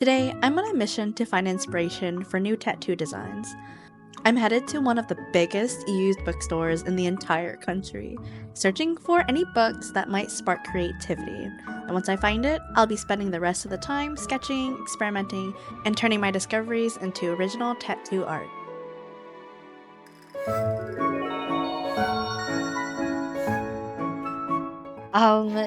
Today, I'm on a mission to find inspiration for new tattoo designs. I'm headed to one of the biggest used bookstores in the entire country, searching for any books that might spark creativity. And once I find it, I'll be spending the rest of the time sketching, experimenting, and turning my discoveries into original tattoo art.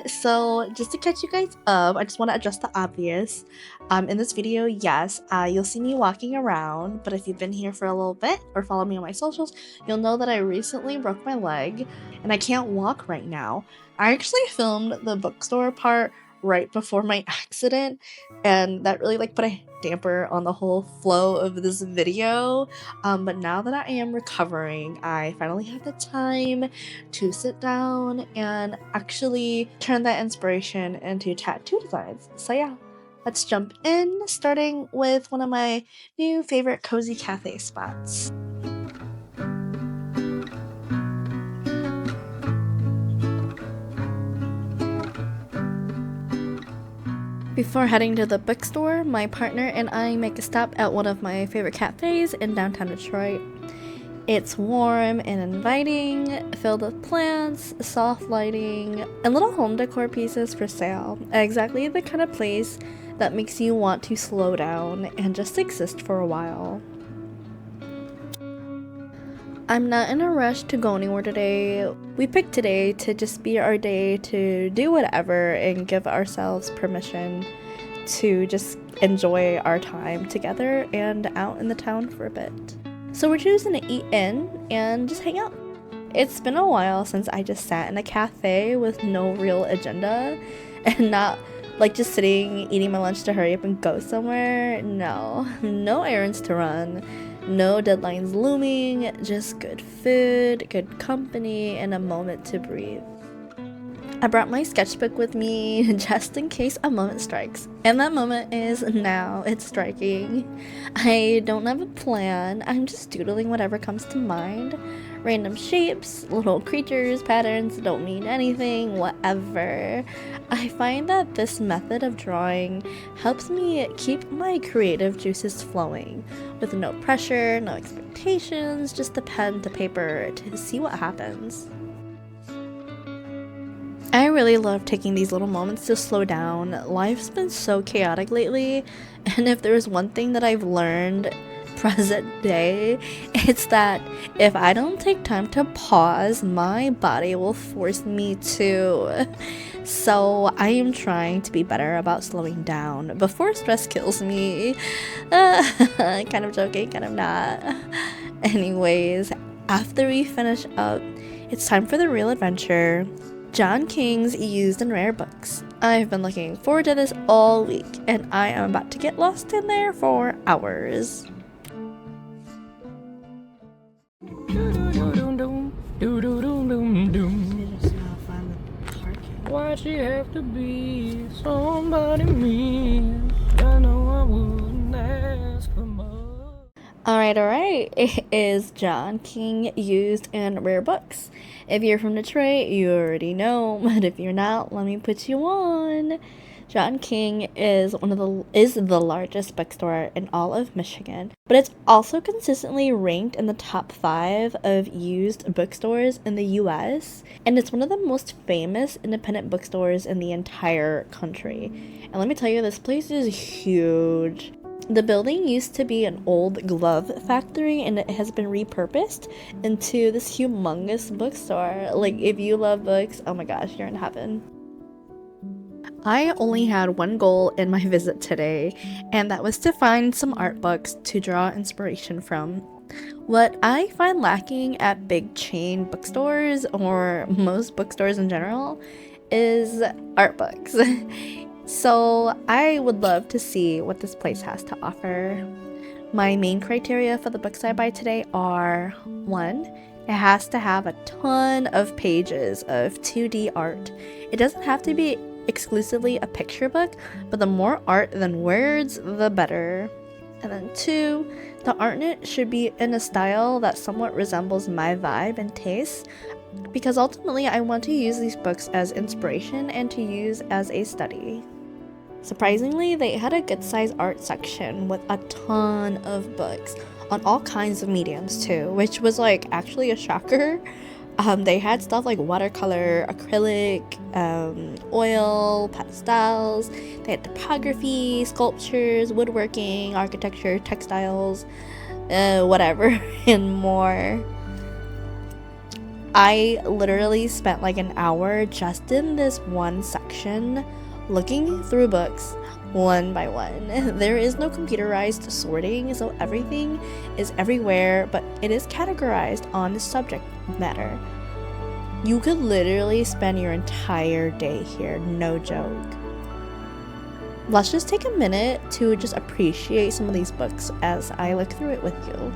So just to catch you guys up, I just want to address the obvious. In this video, yes, you'll see me walking around, but if you've been here for a little bit or follow me on my socials, you'll know that I recently broke my leg and I can't walk right now. I actually filmed the bookstore part right before my accident, and that really put a damper on the whole flow of this video. But now that I am recovering, I finally have the time to sit down and actually turn that inspiration into tattoo designs. So yeah, let's jump in, starting with one of my new favorite cozy cafe spots. Before heading to the bookstore, my partner and I make a stop at one of my favorite cafes in downtown Detroit. It's warm and inviting, filled with plants, soft lighting, and little home decor pieces for sale. Exactly the kind of place that makes you want to slow down and just exist for a while. I'm not in a rush to go anywhere today. We picked today to just be our day to do whatever and give ourselves permission to just enjoy our time together and out in the town for a bit. So we're choosing to eat in and just hang out. It's been a while since I just sat in a cafe with no real agenda and not just sitting, eating my lunch to hurry up and go somewhere. No errands to run, no deadlines looming, just good food, good company, and a moment to breathe. I brought my sketchbook with me just in case a moment strikes, and that moment is now. It's striking. I don't have a plan. I'm just doodling whatever comes to mind. Random shapes, little creatures, patterns, don't mean anything, whatever. I find that this method of drawing helps me keep my creative juices flowing with no pressure, no expectations, just a pen to paper to see what happens. I really love taking these little moments to slow down. Life's been so chaotic lately, and if there's one thing that I've learned present day, it's that if I don't take time to pause, my body will force me to. So I am trying to be better about slowing down before stress kills me. Kind of joking, kind of not. Anyways, after we finish up, it's time for the real adventure. John King's used and rare books. I've been looking forward to this all week, and I am about to get lost in there for hours. Why'd she have to be somebody mean? I know I wouldn't ask for much. Alright. It is John King used and rare books. If you're from Detroit, you already know, but if you're not, let me put you on. John King is the largest bookstore in all of Michigan, but it's also consistently ranked in the top 5 of used bookstores in the US, and it's one of the most famous independent bookstores in the entire country. And let me tell you, this place is huge. The building used to be an old glove factory, and it has been repurposed into this humongous bookstore. If you love books, oh my gosh, you're in heaven. I only had one goal in my visit today, and that was to find some art books to draw inspiration from. What I find lacking at big chain bookstores, or most bookstores in general, is art books. So I would love to see what this place has to offer. My main criteria for the books I buy today are: 1, it has to have a ton of pages of 2D art. It doesn't have to be exclusively a picture book, but the more art than words, the better. And then 2, the art in it should be in a style that somewhat resembles my vibe and taste, because ultimately I want to use these books as inspiration and to use as a study. Surprisingly, they had a good-sized art section with a ton of books on all kinds of mediums too, which was like actually a shocker. They had stuff like watercolor, acrylic, oil, pastels. They had typography, sculptures, woodworking, architecture, textiles, whatever, and more. I literally spent like an hour just in this one section looking through books one by one. There is no computerized sorting, so everything is everywhere, but it is categorized on the subject matter. You could literally spend your entire day here, no joke. Let's just take a minute to just appreciate some of these books as I look through it with you.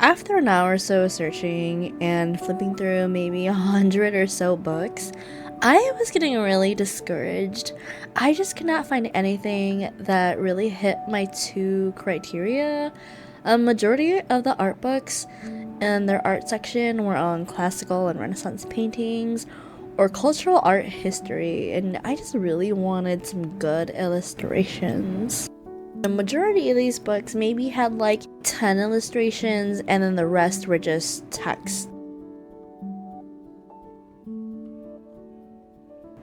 After an hour or so searching and flipping through maybe 100 or so books, I was getting really discouraged. I just could not find anything that really hit my two criteria. A majority of the art books in their art section were on classical and Renaissance paintings or cultural art history, and I just really wanted some good illustrations. The majority of these books maybe had like 10 illustrations, and then the rest were just text.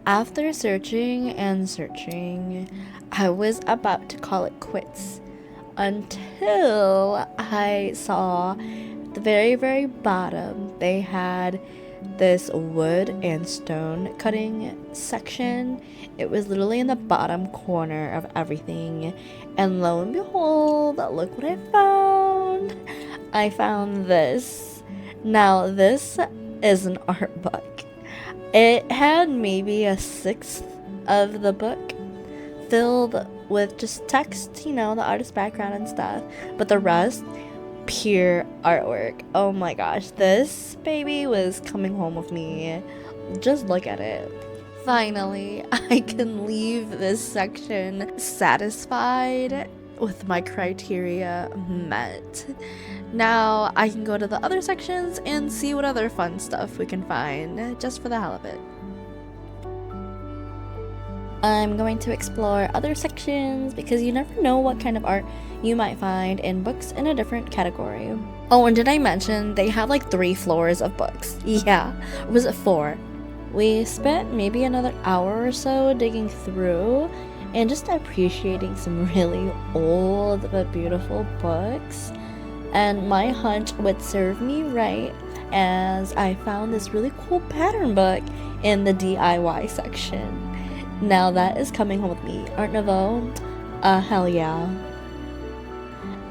After searching and searching, I was about to call it quits until I saw the very, very bottom. They had this wood and stone cutting section. It was literally in the bottom corner of everything, and lo and behold, look what I found. I found this. Now this is an art book. It had maybe a sixth of the book filled with just text, you know, the artist's background and stuff, but the rest pure artwork. Oh my gosh, this baby was coming home with me. Just look at it. Finally, I can leave this section satisfied with my criteria met. Now I can go to the other sections and see what other fun stuff we can find, just for the hell of it. I'm going to explore other sections because you never know what kind of art you might find in books in a different category. Oh, and did I mention they have like 3 floors of books? Yeah, or was it 4? We spent maybe another hour or so digging through and just appreciating some really old but beautiful books. And my hunch would serve me right as I found this really cool pattern book in the DIY section. Now that is coming home with me. Art Nouveau? Hell yeah.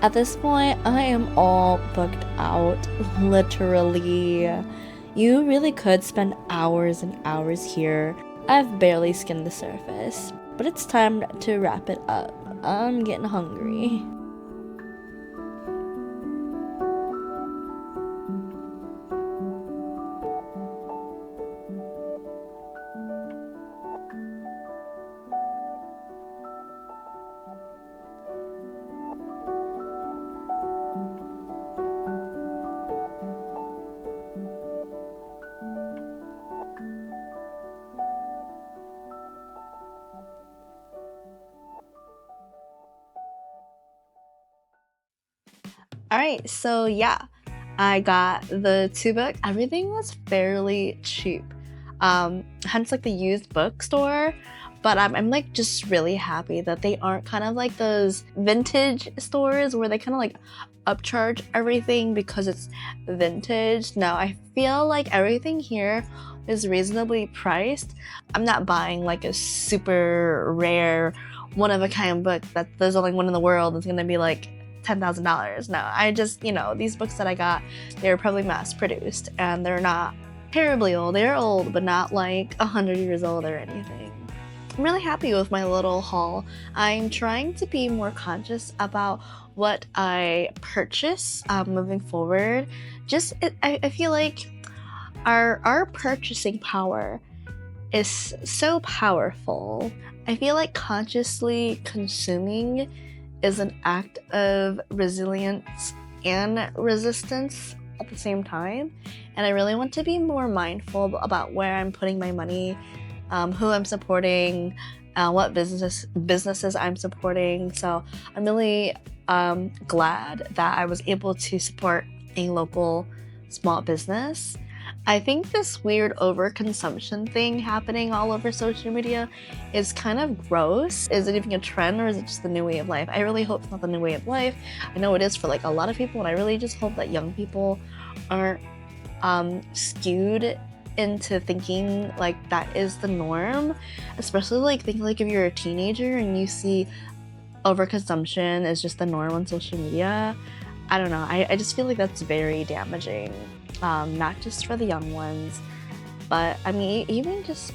At this point, I am all booked out, literally. You really could spend hours and hours here. I've barely skimmed the surface, but it's time to wrap it up. I'm getting hungry. Alright, so yeah, I got the 2 books. Everything was fairly cheap. Hence like the used bookstore. But I'm like just really happy that they aren't kind of like those vintage stores where they kind of like upcharge everything because it's vintage. No, I feel like everything here is reasonably priced. I'm not buying like a super rare one-of-a-kind book that there's only one in the world that's gonna be like $10,000. No, I just, you know, these books that I got, they're probably mass produced and they're not terribly old. They're old, but not like 100 years old or anything. I'm really happy with my little haul. I'm trying to be more conscious about what I purchase moving forward. I feel like our purchasing power is so powerful. I feel like consciously consuming is an act of resilience and resistance at the same time, and I really want to be more mindful about where I'm putting my money, who I'm supporting, what businesses I'm supporting. So I'm really glad that I was able to support a local small business. I think this weird overconsumption thing happening all over social media is kind of gross. Is it even a trend, or is it just the new way of life? I really hope it's not the new way of life. I know it is for like a lot of people, and I really just hope that young people aren't skewed into thinking like that is the norm, especially like think like if you're a teenager and you see overconsumption is just the norm on social media. I don't know, I just feel like that's very damaging, not just for the young ones, but I mean even just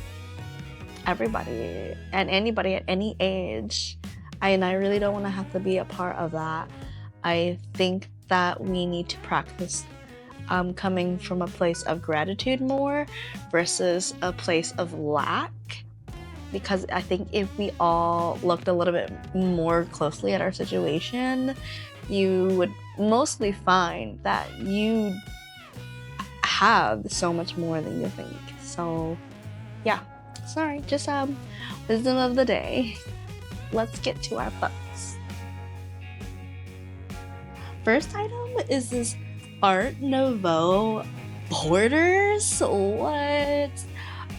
everybody and anybody at any age. And I really don't want to have to be a part of that. I think that we need to practice coming from a place of gratitude more versus a place of lack, because I think if we all looked a little bit more closely at our situation, you would mostly find that you have so much more than you think. So yeah, sorry, just wisdom of the day. Let's get to our books. First item is this Art Nouveau borders. What?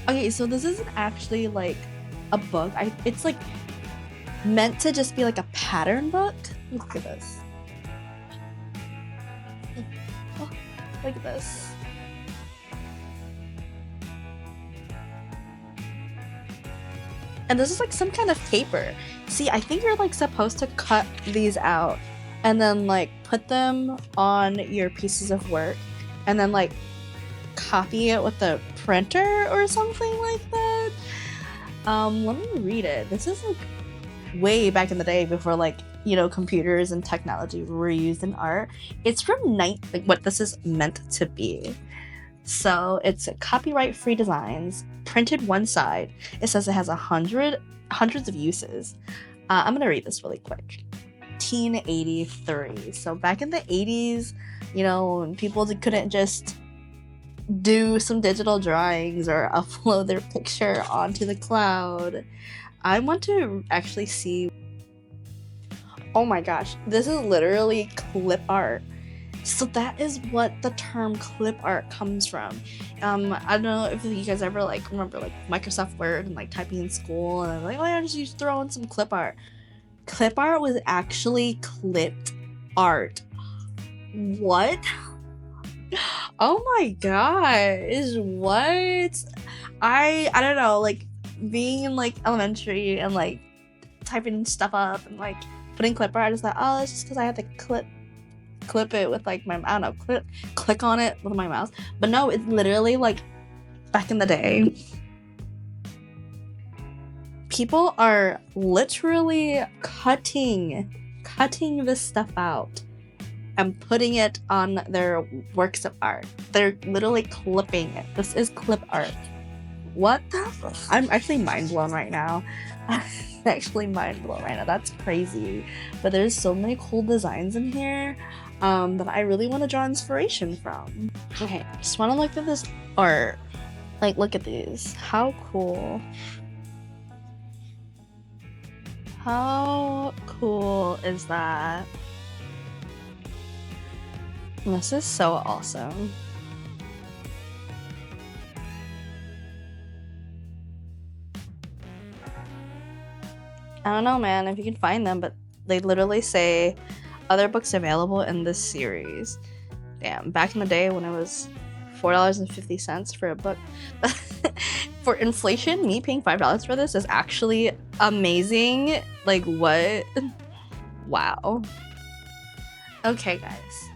Okay, so this isn't actually like a book. It's like meant to just be like a pattern book. Look at this. Oh, look at this. And this is like some kind of paper. See, I think you're like supposed to cut these out and then like put them on your pieces of work and then like copy it with a printer or something like that. Let me read it. This is like way back in the day before like, you know, computers and technology were used in art. It's from like what this is meant to be. So it's copyright-free designs, printed one side. It says it has hundreds of uses. I'm gonna read this really quick. 1983. So back in the 80s, you know, people couldn't just do some digital drawings or upload their picture onto the cloud. I want to actually see. Oh my gosh, this is literally clip art. So that is what the term clip art comes from. I don't know if you guys ever like remember like Microsoft Word and like typing in school and like, oh yeah, just throw in some clip art. Clip art was actually clipped art. What? Oh my gosh, what? I don't know, like being in like elementary and like typing stuff up and like putting clip art, I just thought, oh, it's just because I have to clip it with like my, I don't know, click on it with my mouse. But no, it's literally like back in the day, people are literally cutting this stuff out and putting it on their works of art. They're literally clipping it. This is clip art. What the? I'm actually mind blown right now. That's crazy. But there's so many cool designs in here that I really want to draw inspiration from. Okay, just want to look at this art. Like, look at these. How cool. How cool is that? This is so awesome. I don't know, man, if you can find them, but they literally say other books available in this series. Damn, back in the day when it was $4.50 for a book. For inflation, me paying $5 for this is actually amazing. Like, what? Wow. Okay, guys.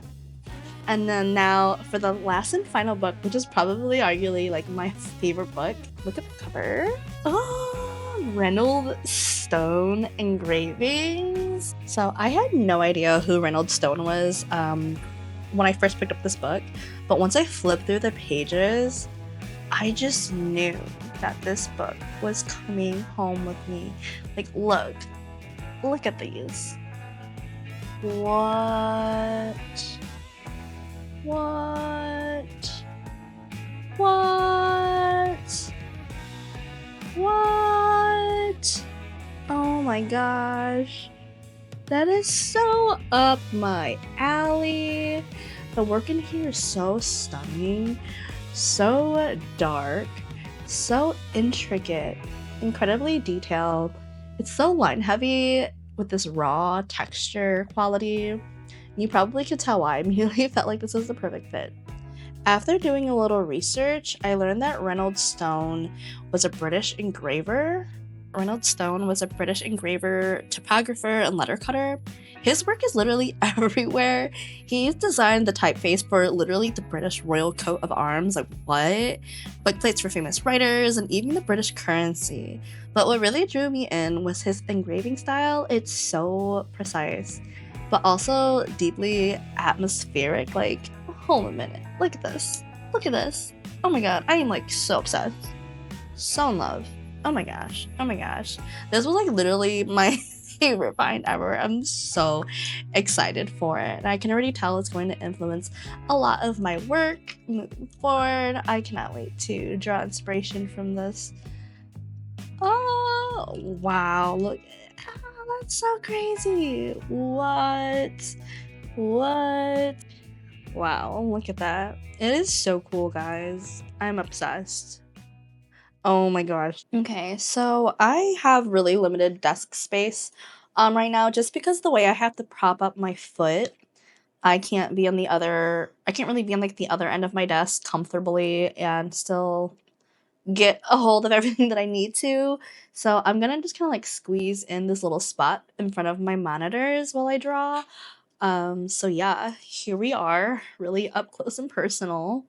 And then now for the last and final book, which is probably arguably like my favorite book. Look at the cover. Oh, Reynolds Stone engravings. So I had no idea who Reynolds Stone was when I first picked up this book, but once I flipped through the pages, I just knew that this book was coming home with me. Like, look at these. What? Oh my gosh. That is so up my alley. The work in here is so stunning, so dark, so intricate, incredibly detailed. It's so line heavy with this raw texture quality. You probably could tell why I immediately felt like this was the perfect fit. After doing a little research, I learned that Reynolds Stone was a British engraver. Reynolds Stone was a British engraver, typographer, and letter cutter. His work is literally everywhere. He's designed the typeface for literally the British royal coat of arms, like what? Bookplates for famous writers, and even the British currency. But what really drew me in was his engraving style. It's so precise, but also deeply atmospheric. Like, hold a minute, look at this. Oh my god, I am like so obsessed. So in love. Oh my gosh. This was like literally my favorite find ever. I'm so excited for it. And I can already tell it's going to influence a lot of my work moving forward. I cannot wait to draw inspiration from this. Oh, wow. Look. Oh, that's so crazy. What? Wow, look at that. It is so cool, guys. I'm obsessed. Oh my gosh. Okay, so I have really limited desk space right now just because the way I have to prop up my foot. I can't really be on like the other end of my desk comfortably and still get a hold of everything that I need to. So I'm gonna just kind of like squeeze in this little spot in front of my monitors while I draw. So yeah, here we are, really up close and personal.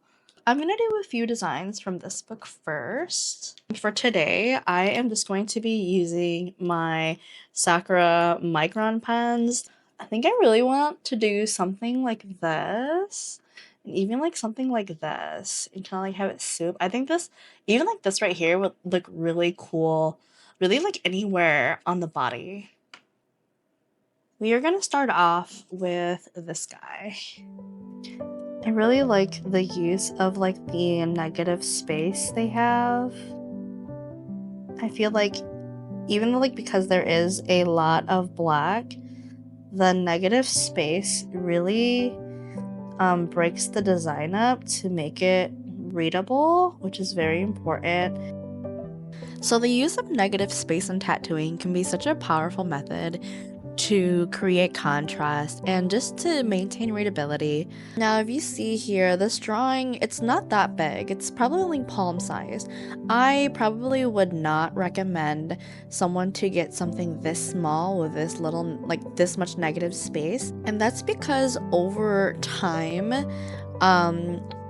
I'm gonna do a few designs from this book first. For today, I am just going to be using my Sakura Micron pens. I think I really want to do something like this, and even like something like this, and kind of like have it soup. I think even like this right here would look really cool, really like anywhere on the body. We are gonna start off with this guy. I really like the use of like the negative space they have. I feel like even though like because there is a lot of black, the negative space really breaks the design up to make it readable, which is very important. So the use of negative space in tattooing can be such a powerful method to create contrast and just to maintain readability. Now, if you see here, this drawing, it's not that big. It's probably only palm size. I probably would not recommend someone to get something this small with this little, like this much negative space. And that's because over time,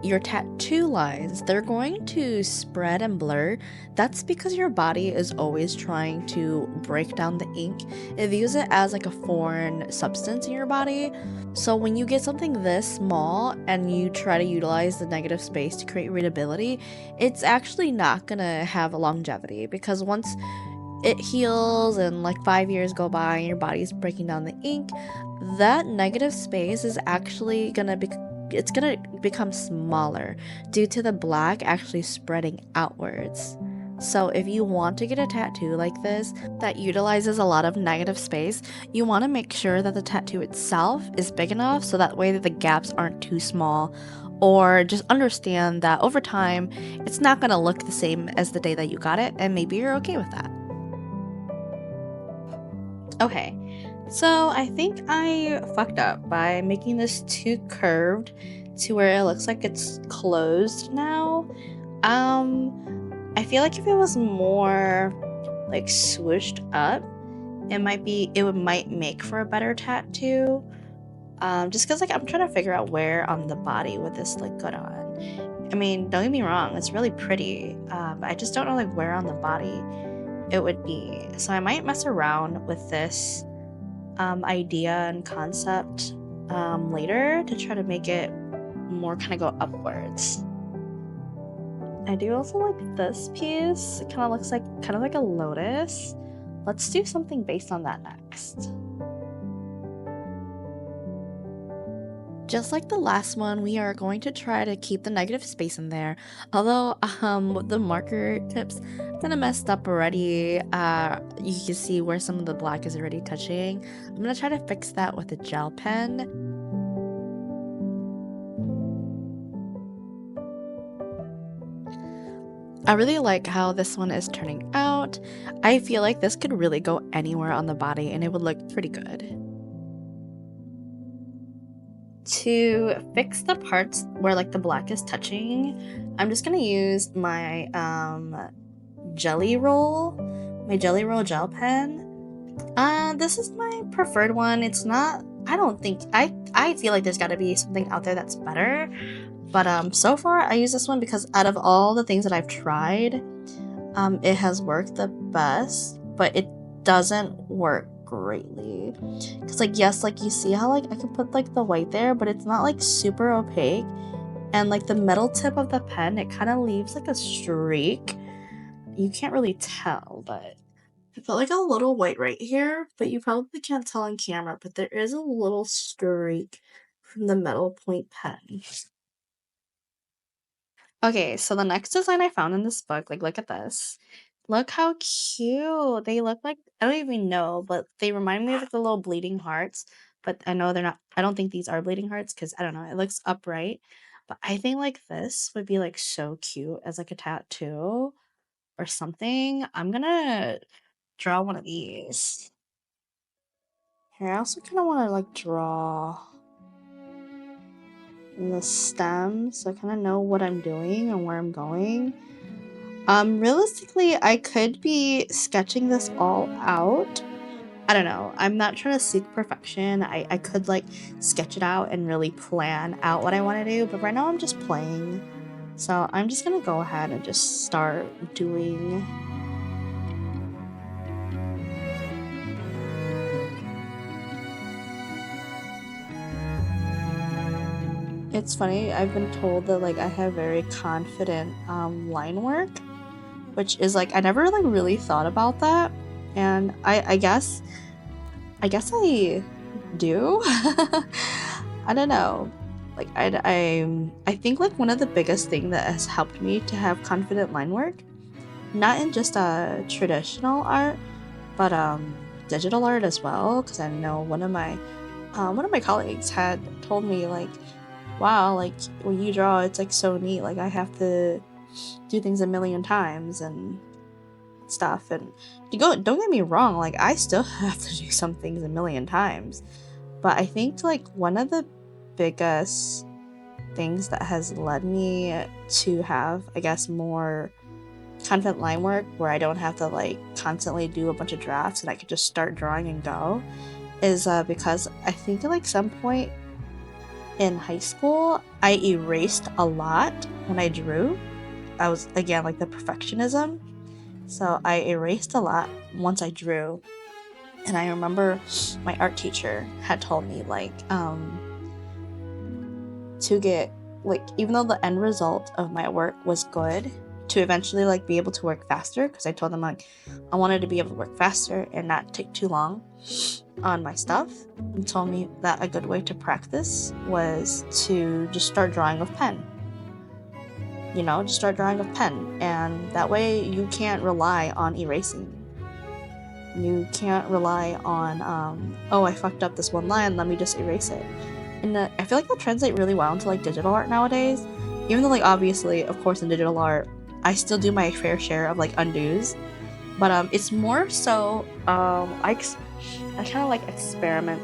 your tattoo lines, they're going to spread and blur. That's because your body is always trying to break down the ink. It views it as like a foreign substance in your body. So when you get something this small and you try to utilize the negative space to create readability, it's actually not gonna have a longevity, because once it heals and like 5 years go by and your body's breaking down the ink, that negative space is actually gonna become smaller due to the black actually spreading outwards. So if you want to get a tattoo like this that utilizes a lot of negative space, you want to make sure that the tattoo itself is big enough so that way that the gaps aren't too small, or just understand that over time it's not going to look the same as the day that you got it, and maybe you're okay with that. Okay, so I think I fucked up by making this too curved to where it looks like it's closed now. I feel like if it was more like swooshed up, it might make for a better tattoo. Just because like I'm trying to figure out where on the body would this look good on. I mean, don't get me wrong, it's really pretty. But I just don't know like where on the body it would be. So I might mess around with this idea and concept later to try to make it more kind of go upwards. I do also like this piece. It kind of looks like a lotus. Let's do something based on that next. Just like the last one, we are going to try to keep the negative space in there. Although, with the marker tips, kind of messed up already. You can see where some of the black is already touching. I'm gonna try to fix that with a gel pen. I really like how this one is turning out. I feel like this could really go anywhere on the body and it would look pretty good. To fix the parts where like the black is touching, I'm just gonna use my jelly roll gel pen. This is my preferred one. It's not, I feel like there's gotta be something out there that's better, but so far I use this one because out of all the things that I've tried, it has worked the best, but it doesn't work greatly. Because like, yes, like you see how like I can put like the white there, but it's not like super opaque, and like the metal tip of the pen, it kind of leaves like a streak. You can't really tell, but I felt like a little white right here, but you probably can't tell on camera, but there is a little streak from the metal point pen. Okay, so the next design I found in this book, like, look at this. Look how cute. They look like, I don't even know, but they remind me of like the little bleeding hearts. But I know they're not, I don't think these are bleeding hearts because I don't know, it looks upright. But I think like this would be like so cute as like a tattoo or something. I'm gonna draw one of these. Here, I also kind of want to like draw the stem so I kind of know what I'm doing and where I'm going. Realistically, I could be sketching this all out. I don't know. I'm not trying to seek perfection. I could like sketch it out and really plan out what I want to do, but right now I'm just playing. So I'm just gonna go ahead and just start doing. It's funny, I've been told that like I have very confident line work, which is like I never like really thought about that, and I guess I do. I don't know. Like I think like one of the biggest thing that has helped me to have confident line work, not in just traditional art, but digital art as well. Because I know one of my colleagues had told me like, wow, like when you draw, it's like so neat. Like I have to do things a million times and stuff. And don't get me wrong, like I still have to do some things a million times. But I think like one of the biggest things that has led me to have, I guess, more confident line work where I don't have to like constantly do a bunch of drafts and I could just start drawing and go is because I think at like some point in high school I erased a lot when I drew. I was again like the perfectionism, so I erased a lot once I drew. And I remember my art teacher had told me like to get like, even though the end result of my work was good, to eventually like be able to work faster, because I told them like I wanted to be able to work faster and not take too long on my stuff, and told me that a good way to practice was to just start drawing with pen. You know, just start drawing with pen, and that way you can't rely on erasing. You can't rely on oh, I fucked up this one line, let me just erase it. And I feel like that translates really well into like digital art nowadays, even though like obviously of course in digital art I still do my fair share of like undos, but it's more so I kind of like experiment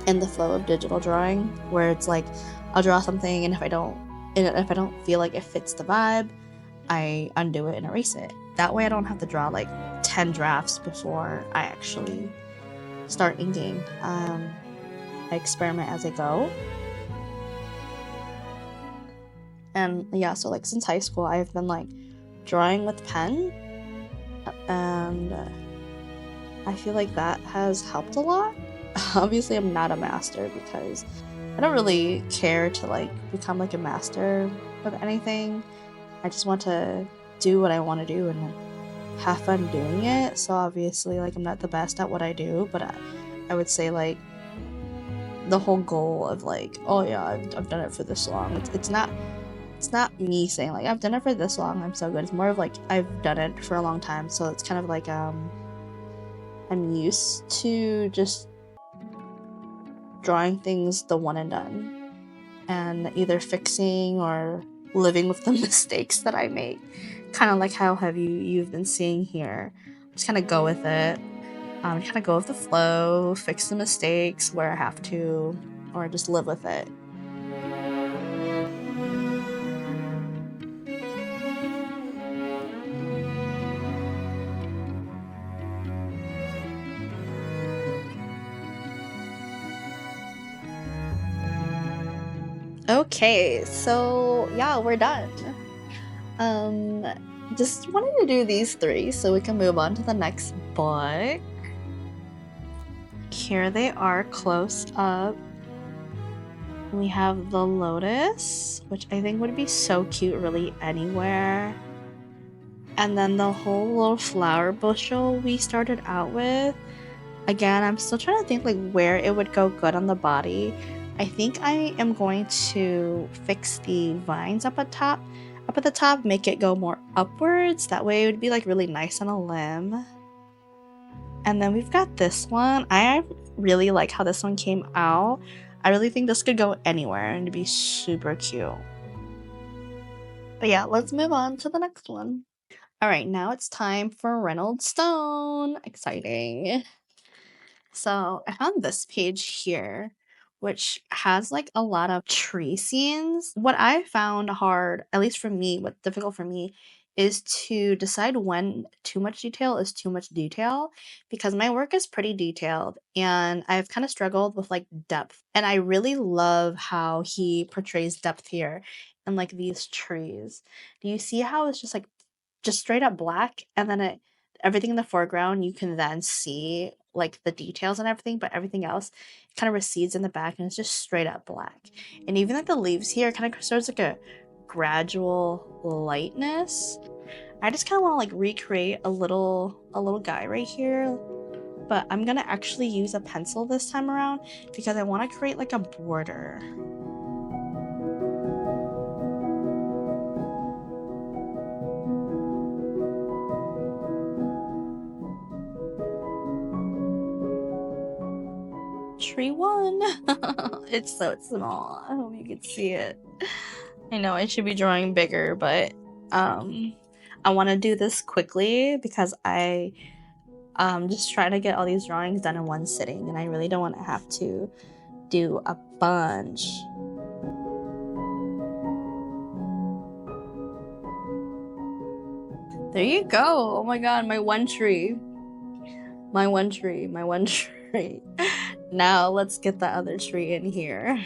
in the flow of digital drawing, where it's like I'll draw something, and if I don't feel like it fits the vibe, I undo it and erase it. That way I don't have to draw like 10 drafts before I actually start inking. I experiment as I go. And yeah, so like since high school I've been like drawing with pen, and I feel like that has helped a lot. Obviously I'm not a master because I don't really care to like become like a master of anything. I just want to do what I want to do and have fun doing it. So obviously like I'm not the best at what I do, but I would say like the whole goal of like, oh yeah, I've done it for this long. It's not me saying like I've done it for this long, I'm so good. It's more of like I've done it for a long time, so it's kind of like I'm used to just drawing things the one and done, and either fixing or living with the mistakes that I make. Kind of like how you've been seeing here. Just kind of go with it. Kind of go with the flow, fix the mistakes where I have to, or just live with it. Okay, so yeah, we're done. Just wanted to do these 3 so we can move on to the next book. Here they are close up. We have the lotus, which I think would be so cute really anywhere. And then the whole little flower bushel we started out with. Again, I'm still trying to think like where it would go good on the body. I think I am going to fix the vines up at the top, make it go more upwards. That way it would be like really nice on a limb. And then we've got this one. I really like how this one came out. I really think this could go anywhere and it'd be super cute. But yeah, let's move on to the next one. All right, now it's time for Reynolds Stone. Exciting. So I found this page here, which has like a lot of tree scenes. What I found hard, at least for me, what's difficult for me, is to decide when too much detail is too much detail, because my work is pretty detailed and I've kind of struggled with like depth. And I really love how he portrays depth here and like these trees. Do you see how it's just straight up black, and then everything in the foreground you can then see like the details and everything, but everything else kind of recedes in the back and it's just straight up black. And even like the leaves here kind of starts like a gradual lightness. I just kind of want to like recreate a little guy right here, but I'm gonna actually use a pencil this time around because I want to create like a border. Tree 1. It's so small. I hope you can see it. I know I should be drawing bigger, but I want to do this quickly because I just try to get all these drawings done in one sitting, and I really don't want to have to do a bunch. There you go. Oh my god, my one tree. My one tree. My one tree. Now let's get the other tree in here.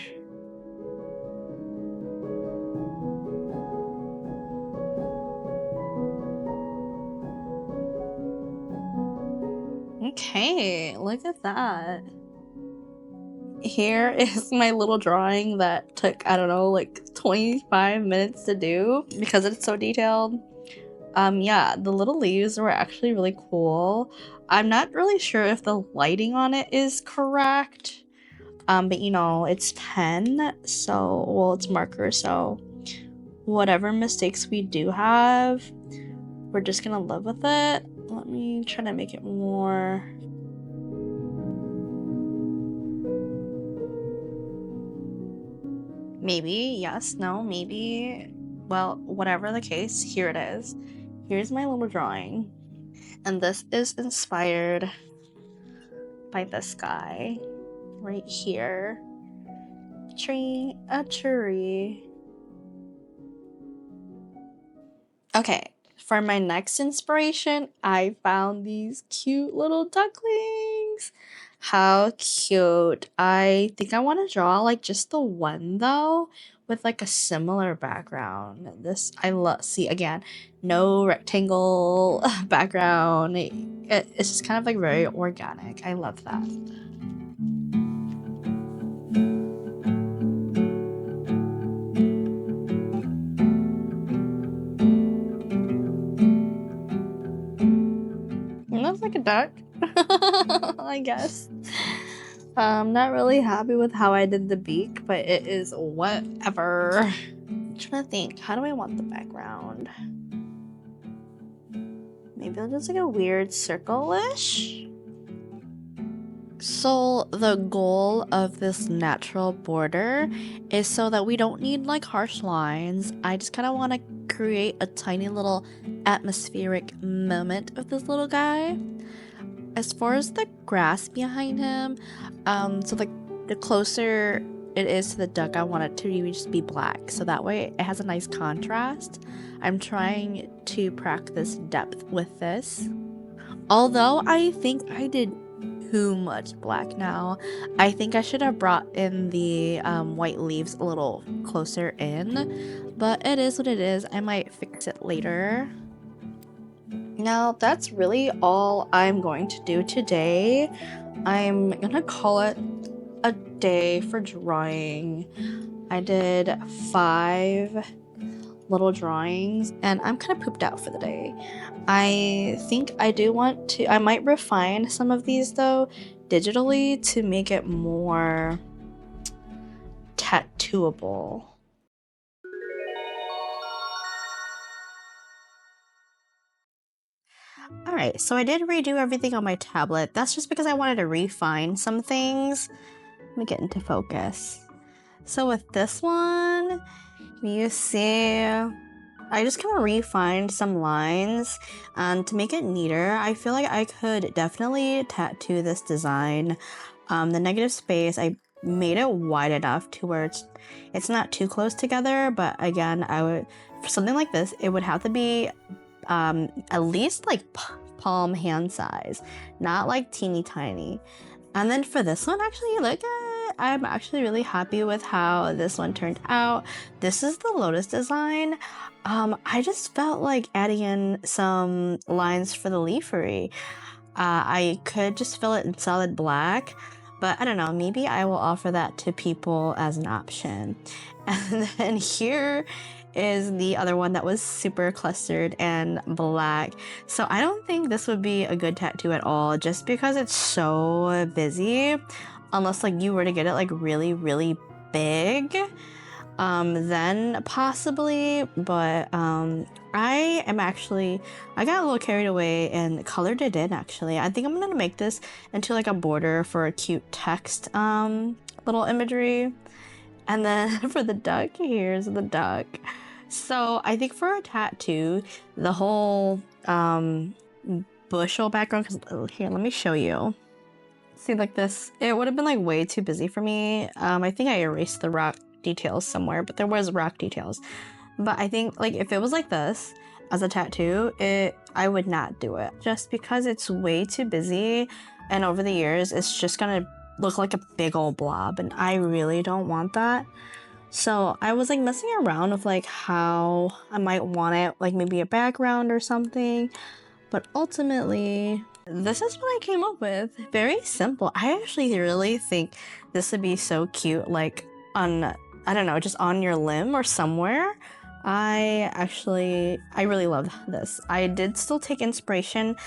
Okay, look at that. Here is my little drawing that took, I don't know, like 25 minutes to do because it's so detailed. Yeah, the little leaves were actually really cool. I'm not really sure if the lighting on it is correct. But you know, it's pen, so, well, it's marker, so whatever mistakes we do have, we're just gonna live with it. Let me try to make it more. Maybe, yes, no, maybe. Well, whatever the case, here it is. Here's my little drawing. And this is inspired by this guy right here. A tree. Okay, for my next inspiration, I found these cute little ducklings. How cute. I think I want to draw like just the one though, with like a similar background. This I love. See, again, no rectangle background. It's just kind of like very organic. I love that. Looks like a duck. I guess. I'm not really happy with how I did the beak, but it is whatever. I'm trying to think, how do I want the background? Maybe I'll just like a weird circle-ish? So the goal of this natural border is so that we don't need like harsh lines. I just kind of want to create a tiny little atmospheric moment of this little guy. As far as the grass behind him, so the closer it is to the duck, I want it to just be black, so that way it has a nice contrast. I'm trying to practice depth with this. Although I think I did too much black now. I think I should have brought in the white leaves a little closer in, but it is what it is. I might fix it later. Now that's really all I'm going to do today. I'm gonna call it a day for drawing. I did 5 little drawings and I'm kind of pooped out for the day. I think I do want to, I might refine some of these though digitally to make it more tattooable. Alright, so I did redo everything on my tablet. That's just because I wanted to refine some things. Let me get into focus. So with this one, you see, I just kind of refined some lines to make it neater. I feel like I could definitely tattoo this design. The negative space, I made it wide enough to where it's not too close together, but again, I would, for something like this, it would have to be at least like palm hand size, not like teeny tiny. And then for this one, actually, look at, I'm actually really happy with how this one turned out. This is the lotus design. I just felt like adding in some lines for the leafery. I could just fill it in solid black, but I don't know, maybe I will offer that to people as an option. And then here is the other one that was super clustered and black. So I don't think this would be a good tattoo at all, just because it's so busy, unless like you were to get it like really, really big, then possibly. But I got a little carried away and colored it in actually. I think I'm gonna make this into like a border for a cute text little imagery. And then for the duck, here's the duck. So I think for a tattoo, the whole bushel background, because here, let me show you. See, like this, it would have been like way too busy for me. I think I erased the rock details somewhere, but there was rock details. But I think like if it was like this as a tattoo, I would not do it just because it's way too busy. And over the years, it's just gonna look like a big old blob, and I really don't want that. So I was like messing around with like how I might want it, like maybe a background or something, but ultimately this is what I came up with. Very simple. I actually really think this would be so cute, like on, I don't know, just on your limb or somewhere. I really love this. I did still take inspiration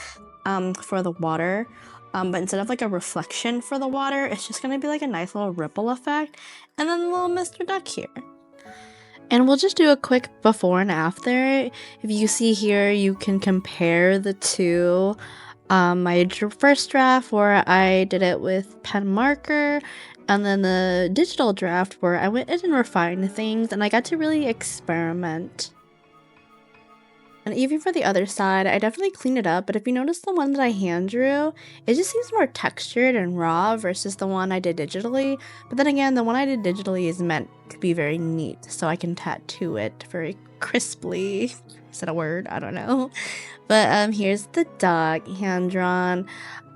for the water. But instead of like a reflection for the water, it's just gonna be like a nice little ripple effect. And then little Mr. Duck here. And we'll just do a quick before and after. If you see here, you can compare the two. My first draft where I did it with pen marker, and then the digital draft where I went in and refined things and I got to really experiment. And even for the other side, I definitely cleaned it up, but if you notice the one that I hand drew, it just seems more textured and raw versus the one I did digitally. But then again, the one I did digitally is meant to be very neat, so I can tattoo it very crisply. Is that a word? I don't know. But here's the duck, hand-drawn.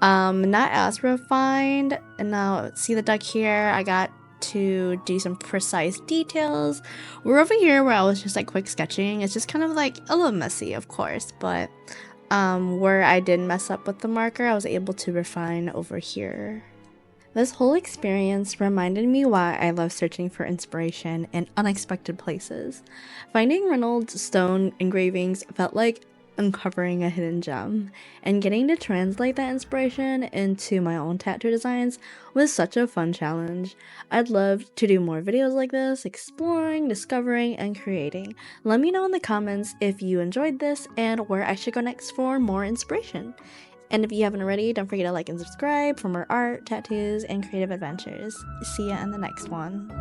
Not as refined. And now, see the duck here? I got to do some precise details. We're over here where I was just like quick sketching. It's just kind of like a little messy, of course, but where I did mess up with the marker, I was able to refine over here. This whole experience reminded me why I love searching for inspiration in unexpected places. Finding Reynolds stone engravings felt like uncovering a hidden gem, and getting to translate that inspiration into my own tattoo designs was such a fun challenge. I'd love to do more videos like this, exploring, discovering, and creating. Let me know in the comments if you enjoyed this and where I should go next for more inspiration. And if you haven't already, don't forget to like and subscribe for more art, tattoos, and creative adventures. See ya in the next one.